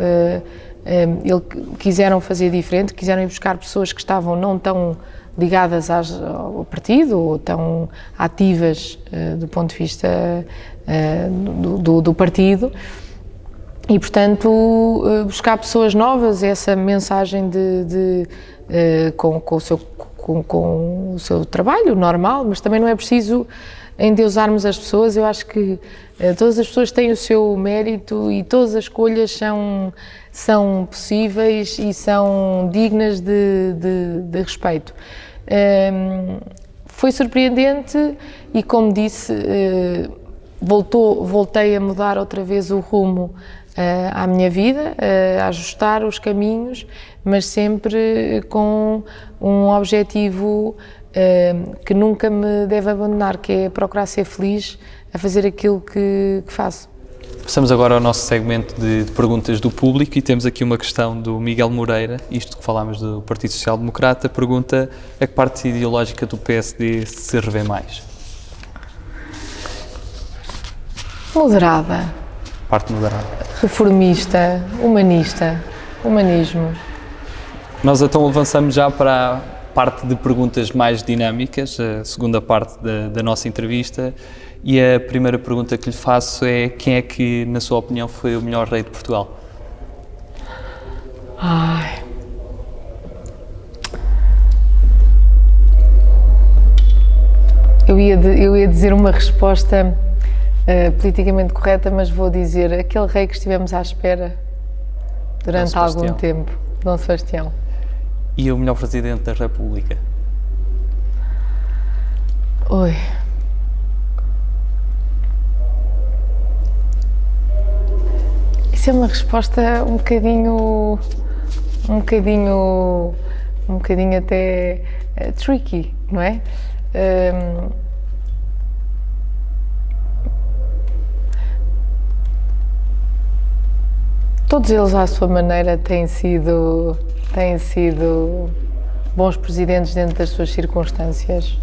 Quiseram fazer diferente, quiseram ir buscar pessoas que estavam não tão ligadas ao partido ou tão ativas do ponto de vista do partido, e portanto buscar pessoas novas, essa mensagem com o seu trabalho normal, mas também não é preciso endeusarmos as pessoas. Eu acho que todas as pessoas têm o seu mérito e todas as escolhas são possíveis e são dignas de respeito. Foi surpreendente e, como disse, voltei a mudar outra vez o rumo à minha vida, a ajustar os caminhos, mas sempre com um objetivo que nunca me deve abandonar, que é procurar ser feliz a fazer aquilo que faço. Passamos agora ao nosso segmento de perguntas do público e temos aqui uma questão do Miguel Moreira, isto que falámos do Partido Social Democrata, pergunta a que parte ideológica do PSD se revê mais? Moderada. Parte moderada. Reformista, humanismo. Nós então avançamos já para parte de perguntas mais dinâmicas, a segunda parte da nossa entrevista, e a primeira pergunta que lhe faço é: quem é que, na sua opinião, foi o melhor rei de Portugal? Ai. Eu ia dizer uma resposta politicamente correta, mas vou dizer aquele rei que estivemos à espera durante algum tempo, Dom Sebastião. E o melhor presidente da República? Oi. Isso é uma resposta um bocadinho até tricky, não é? Todos eles, à sua maneira, têm sido bons presidentes dentro das suas circunstâncias.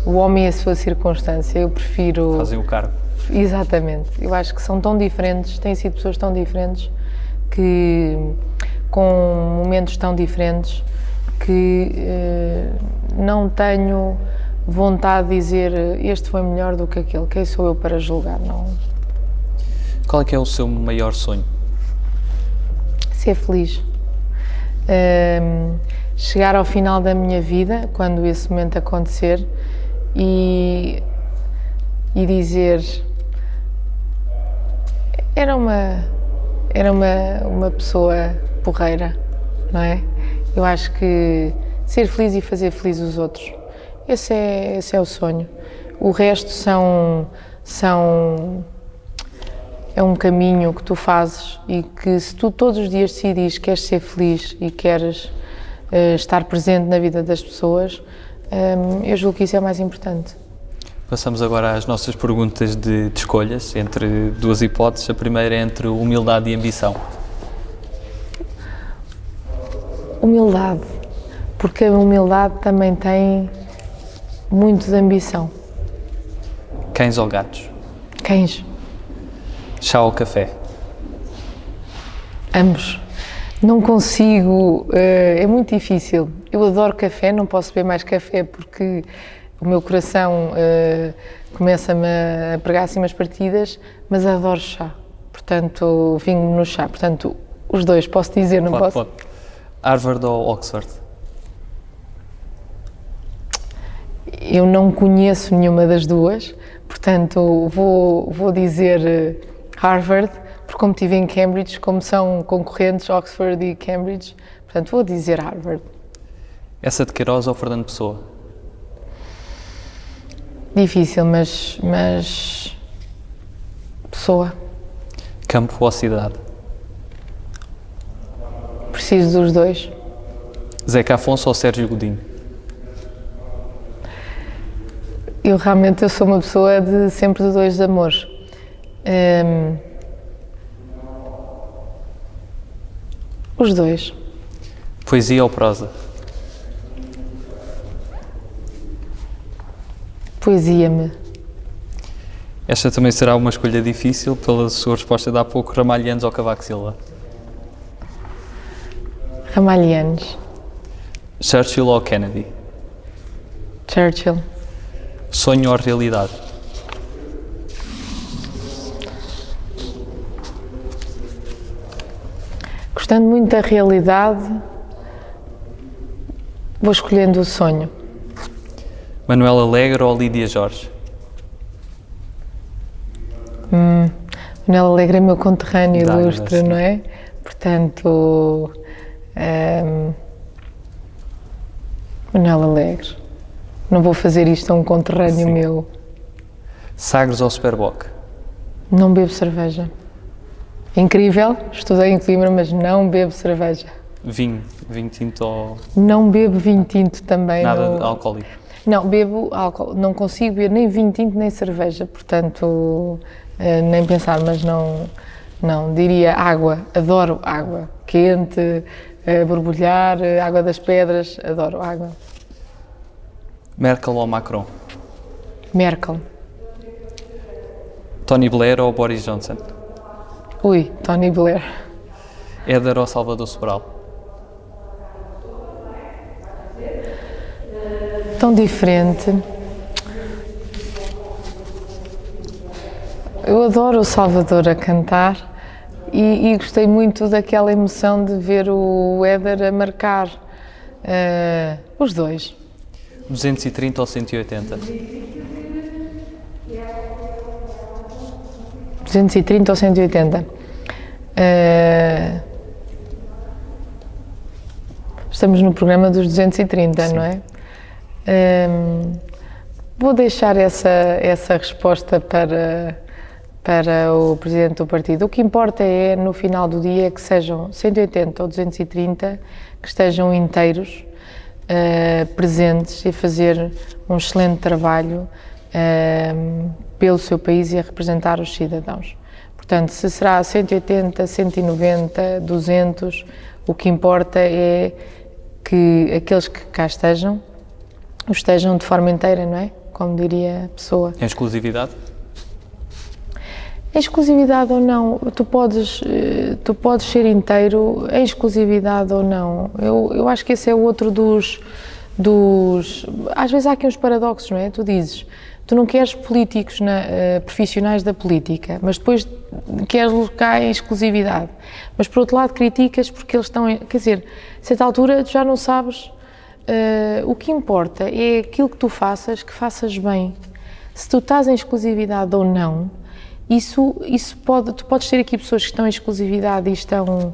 O homem e a sua circunstância, eu prefiro... Fazem o cargo. Exatamente. Eu acho que são tão diferentes, têm sido pessoas tão diferentes, que com momentos tão diferentes, que não tenho vontade de dizer este foi melhor do que aquele. Quem sou eu para julgar? Não. Qual é que é o seu maior sonho? Ser feliz. Chegar ao final da minha vida, quando esse momento acontecer, e dizer era uma pessoa porreira, não é? Eu acho que ser feliz e fazer feliz os outros, esse é o sonho. O resto é um caminho que tu fazes, e que se tu todos os dias decidis que queres ser feliz e queres estar presente na vida das pessoas, eu julgo que isso é o mais importante. Passamos agora às nossas perguntas de escolhas, entre duas hipóteses. A primeira é entre humildade e ambição. Humildade, porque a humildade também tem muito de ambição. Cães ou gatos? Cães. Chá ou café? Ambos. Não consigo, é muito difícil. Eu adoro café, não posso beber mais café porque o meu coração começa-me a pregar assim umas partidas, mas adoro chá. Portanto, vinho no chá. Portanto, os dois, posso dizer, não posso? Pode. Harvard ou Oxford? Eu não conheço nenhuma das duas, portanto, vou dizer Harvard, porque como estive em Cambridge, como são concorrentes Oxford e Cambridge, portanto, vou dizer Harvard. Essa de Queiroz ou Fernando Pessoa? Difícil, mas Pessoa. Campo ou cidade? Preciso dos dois. Zeca Afonso ou Sérgio Godinho? Eu sou uma pessoa de sempre de dois amores. Os dois. Poesia ou prosa? Poesia-me. Esta também será uma escolha difícil, pela sua resposta de há pouco. Ramalhianos ou Cavaco Silva? Ramalhianos. Churchill ou Kennedy? Churchill. Sonho ou realidade? Gostando muito da realidade, vou escolhendo o sonho. Manuel Alegre ou Lídia Jorge? Manuel Alegre é meu conterrâneo Dá, ilustre, não é? Portanto, Manuel Alegre. Não vou fazer isto a um conterrâneo Sim. meu. Sagres ou Superboc? Não bebo cerveja. Incrível, estudei em Coimbra, mas não bebo cerveja. Vinho tinto ou Não bebo vinho tinto também. nada alcoólico? Não, bebo álcool. Não consigo beber nem vinho tinto nem cerveja, portanto, nem pensar, mas não. Diria água, adoro água. Quente, borbulhar, água das pedras, adoro água. Merkel ou Macron? Merkel. Tony Blair ou Boris Johnson? Ui, Tony Blair. Éder ou Salvador Sobral? Tão diferente. Eu adoro o Salvador a cantar e gostei muito daquela emoção de ver o Éder a marcar os dois. 230 ou 180? 230 ou 180. Estamos no programa dos 230, sim, não é? Vou deixar essa resposta para o presidente do partido. O que importa é, no final do dia, que sejam 180 ou 230, que estejam inteiros, presentes e a fazer um excelente trabalho pelo seu país e a representar os cidadãos. Portanto, se será 180, 190, 200, o que importa é que aqueles que cá estejam de forma inteira, não é? Como diria a pessoa. Em exclusividade? Em exclusividade ou não, tu podes ser inteiro em exclusividade ou não. Eu acho que esse é outro dos... Às vezes há aqui uns paradoxos, não é? Tu dizes, tu não queres políticos profissionais da política, mas depois queres colocar em exclusividade. Mas por outro lado criticas porque eles estão... Quer dizer, a certa altura tu já não sabes... o que importa é aquilo que tu faças, que faças bem. Se tu estás em exclusividade ou não, tu podes ter aqui pessoas que estão em exclusividade e estão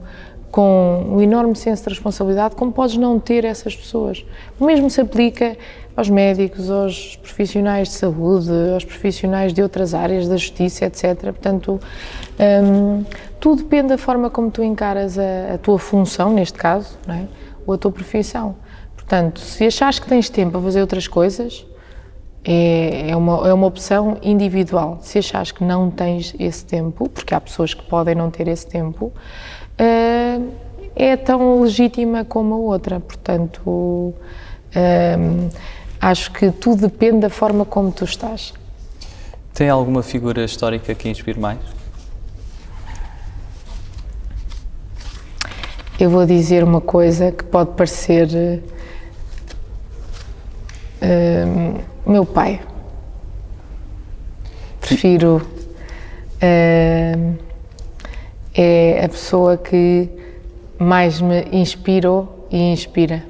com um enorme senso de responsabilidade, como podes não ter essas pessoas. O mesmo se aplica aos médicos, aos profissionais de saúde, aos profissionais de outras áreas, da justiça, etc. Portanto, tudo depende da forma como tu encaras a tua função, neste caso, não é? Ou a tua profissão. Portanto, se achares que tens tempo a fazer outras coisas, é uma opção individual. Se achares que não tens esse tempo, porque há pessoas que podem não ter esse tempo, é tão legítima como a outra. Portanto, acho que tudo depende da forma como tu estás. Tem alguma figura histórica que inspire mais? Eu vou dizer uma coisa que pode parecer... meu pai. Prefiro... é a pessoa que mais me inspirou e inspira.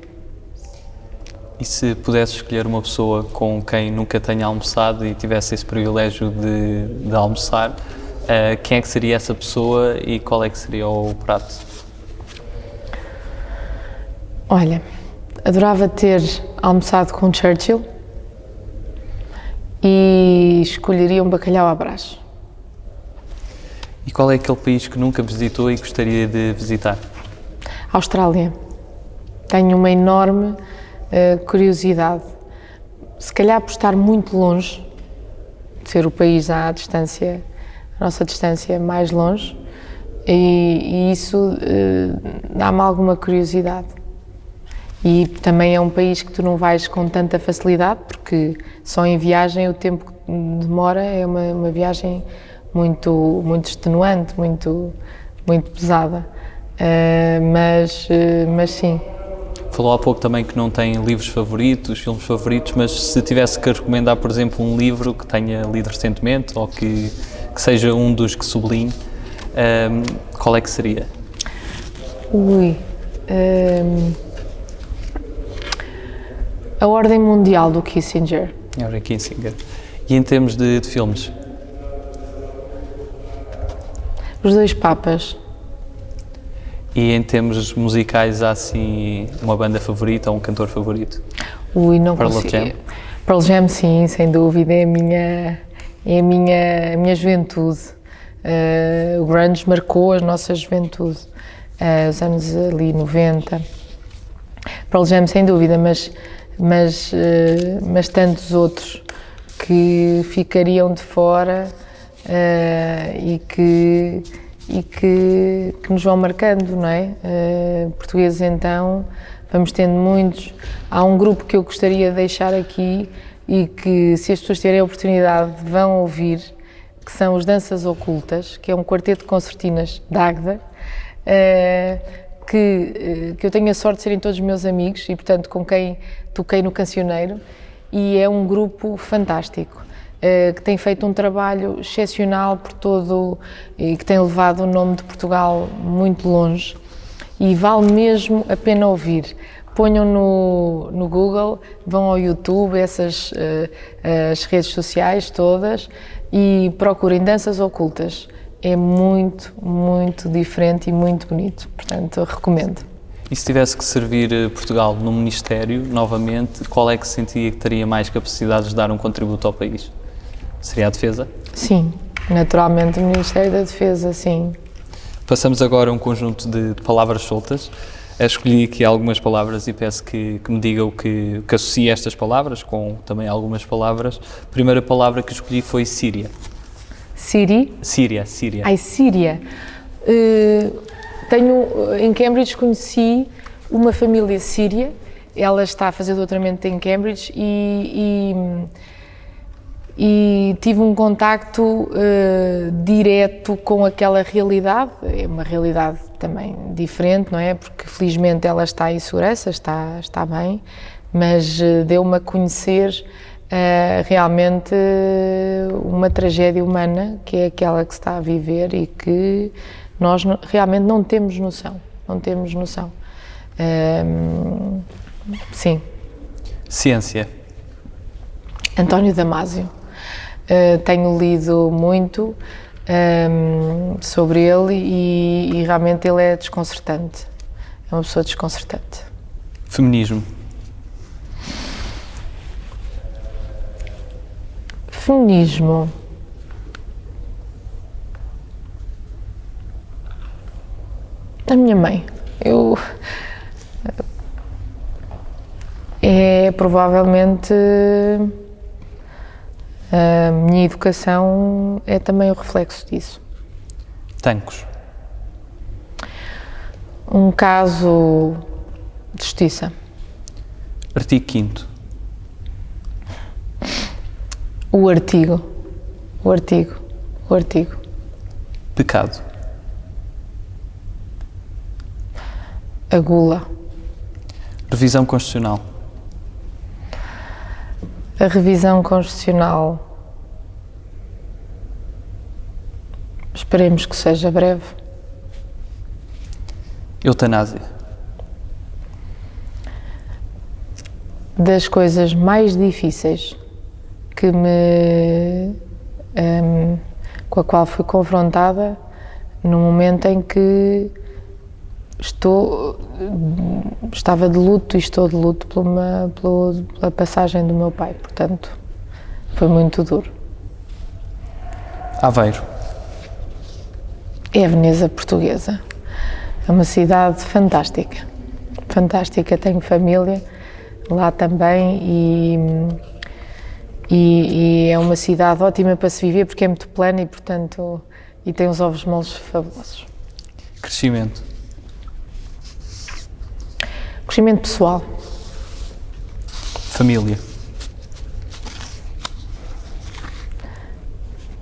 E se pudesse escolher uma pessoa com quem nunca tenha almoçado e tivesse esse privilégio de almoçar, quem é que seria essa pessoa e qual é que seria o prato? Olha, adorava ter almoçado com Churchill e escolheria um bacalhau à Brás. E qual é aquele país que nunca visitou e gostaria de visitar? Austrália. Tenho uma enorme curiosidade. Se calhar por estar muito longe, de ser o país à distância, a nossa distância mais longe, e isso dá-me alguma curiosidade. E também é um país que tu não vais com tanta facilidade, porque só em viagem o tempo que demora é uma viagem muito extenuante, muito pesada, mas sim. Falou há pouco também que não tem livros favoritos, filmes favoritos, mas se tivesse que recomendar, por exemplo, um livro que tenha lido recentemente ou que seja um dos que sublinhe, qual é que seria? A Ordem Mundial do Kissinger. Henry Kissinger. E em termos de filmes? Os Dois Papas. E em termos musicais, há assim uma banda favorita ou um cantor favorito? Não Pearl consigo. Jam? Pearl Jam, sim, sem dúvida, é a minha juventude. O grunge marcou a nossa juventude, os anos ali 90. Pearl Jam, sem dúvida, mas tantos outros que ficariam de fora e que nos vão marcando, não é? Portugueses, então, vamos tendo muitos. Há um grupo que eu gostaria de deixar aqui e que, se as pessoas tiverem a oportunidade, vão ouvir, que são os Danças Ocultas, que é um quarteto de concertinas de Águeda, que eu tenho a sorte de serem todos meus amigos e, portanto, com quem toquei no Cancioneiro, e é um grupo fantástico, que tem feito um trabalho excepcional por todo e que tem levado o nome de Portugal muito longe, e vale mesmo a pena ouvir. Ponham no Google, vão ao YouTube, as redes sociais todas, e procurem Danças Ocultas. É muito, muito diferente e muito bonito, portanto, eu recomendo. E se tivesse que servir Portugal no Ministério, novamente, qual é que sentia que teria mais capacidade de dar um contributo ao país? Seria a Defesa? Sim, naturalmente o Ministério da Defesa, sim. Passamos agora a um conjunto de palavras soltas. Escolhi aqui algumas palavras e peço que me diga o que associa estas palavras com também algumas palavras. A primeira palavra que escolhi foi Síria. Siri? Síria. Ai, Síria. Em Cambridge conheci uma família síria, ela está a fazer doutoramento em Cambridge e tive um contacto direto com aquela realidade, é uma realidade também diferente, não é? Porque felizmente ela está em segurança, está bem, mas deu-me a conhecer realmente uma tragédia humana, que é aquela que se está a viver e que nós realmente não temos noção, sim. Ciência. António Damasio. Tenho lido muito sobre ele e realmente ele é desconcertante, é uma pessoa desconcertante. Feminismo. Feminismo. A minha mãe. É provavelmente a minha educação é também o reflexo disso. Tancos. Um caso de justiça. Artigo 5º. O artigo. Pecado. A gula. Revisão constitucional. A revisão constitucional. Esperemos que seja breve. Eutanásia. Das coisas mais difíceis com a qual fui confrontada no momento em que estava de luto e estou de luto pela passagem do meu pai, portanto, foi muito duro. Aveiro. É a Veneza portuguesa. É uma cidade fantástica, tenho família lá também e é uma cidade ótima para se viver porque é muito plana e, portanto, e tem uns ovos moles fabulosos. Crescimento. Crescimento pessoal. Família.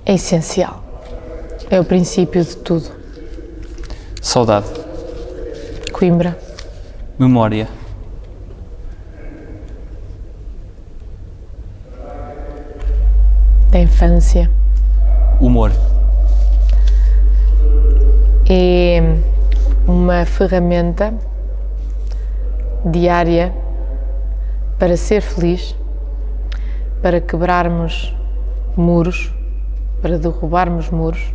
É essencial. É o princípio de tudo. Saudade. Coimbra. Memória. Da infância. Humor. É uma ferramenta diária para ser feliz, para quebrarmos muros, para derrubarmos muros,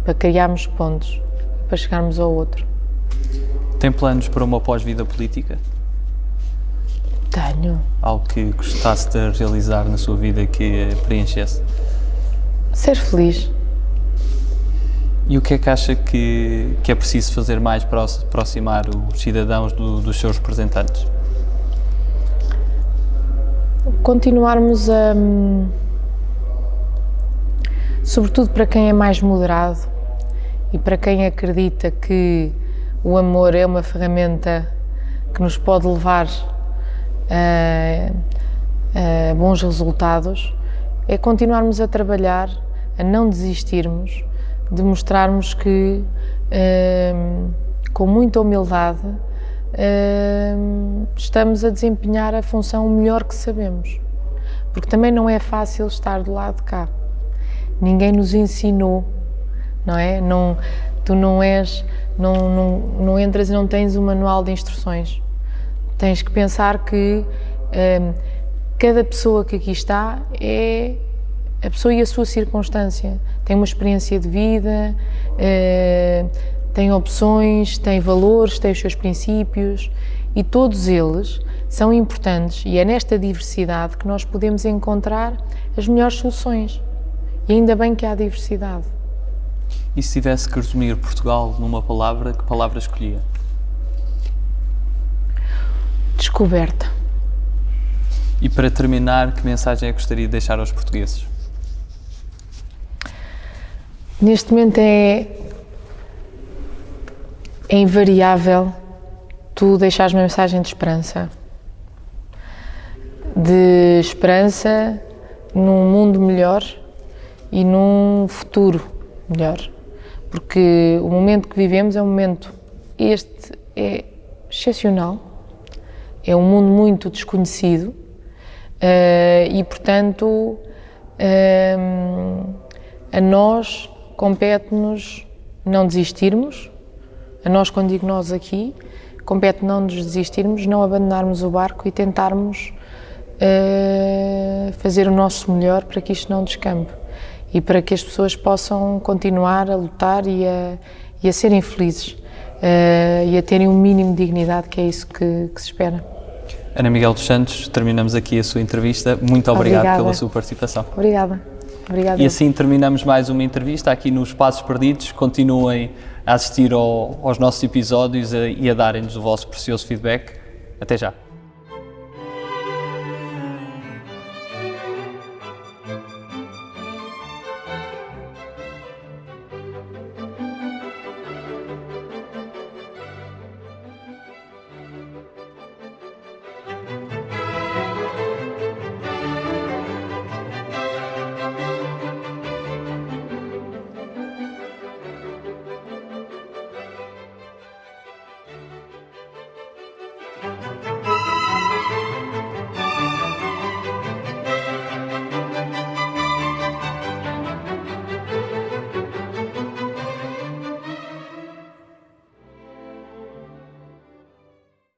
para criarmos pontos, para chegarmos ao outro. Tem planos para uma pós-vida política? Tenho. Algo que gostasse de realizar na sua vida que preenchesse? Ser feliz. E o que é que acha que é preciso fazer mais para aproximar os cidadãos dos seus representantes? Continuarmos sobretudo para quem é mais moderado e para quem acredita que o amor é uma ferramenta que nos pode levar a bons resultados, é continuarmos a trabalhar, a não desistirmos, de mostrarmos que com muita humildade, estamos a desempenhar a função o melhor que sabemos. Porque também não é fácil estar do lado de cá. Ninguém nos ensinou, não é? Tu não entras e não tens um manual de instruções. Tens que pensar que cada pessoa que aqui está é a pessoa e a sua circunstância. Tem uma experiência de vida, tem opções, tem valores, tem os seus princípios e todos eles são importantes e é nesta diversidade que nós podemos encontrar as melhores soluções. E ainda bem que há diversidade. E se tivesse que resumir Portugal numa palavra, que palavra escolhia? Descoberta. E para terminar, que mensagem é que gostaria de deixar aos portugueses? Neste momento é invariável tu deixares uma mensagem de esperança. De esperança num mundo melhor e num futuro melhor. Porque o momento que vivemos é um momento, este é excepcional, é um mundo muito desconhecido e, portanto, a nós compete-nos não desistirmos, a nós, quando digo nós aqui, compete não nos desistirmos, não abandonarmos o barco e tentarmos fazer o nosso melhor para que isto não descambe e para que as pessoas possam continuar a lutar e a serem felizes e a terem um mínimo de dignidade, que é isso que se espera. Ana Miguel dos Santos, terminamos aqui a sua entrevista. Muito obrigado pela sua participação. Obrigada. E assim terminamos mais uma entrevista aqui nos Passos Perdidos. Continuem a assistir aos nossos episódios e a darem-nos o vosso precioso feedback. Até já.